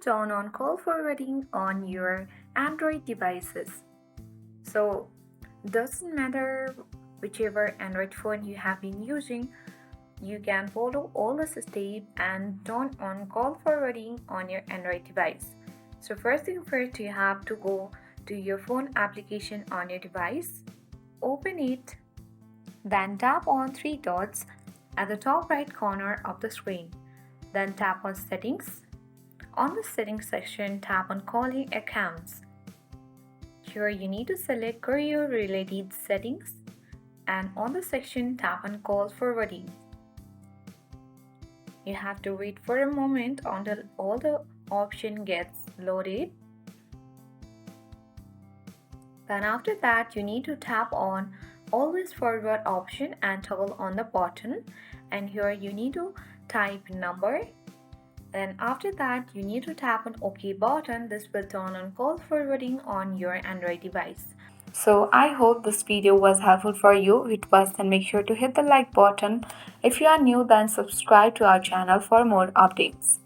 turn on call forwarding on your Android devices. So, doesn't matter whichever Android phone you have been using, you can follow all the steps and turn on call forwarding on your Android device. So first thing first, you have to go to your phone application on your device, open it, then tap on three dots at the top right corner of the screen. Then tap on settings. On the settings section, tap on calling accounts. Here you need to select career related settings, and on the section tap on call forwarding. You have to wait for a moment until all the option gets loaded. Then after that you need to tap on always forward option and toggle on the button, and here you need to type number. Then after that you need to tap on OK button. This will turn on call forwarding on your Android device. So I hope this video was helpful for you. If it was, then make sure to hit the like button. If you are new, then subscribe to our channel for more updates.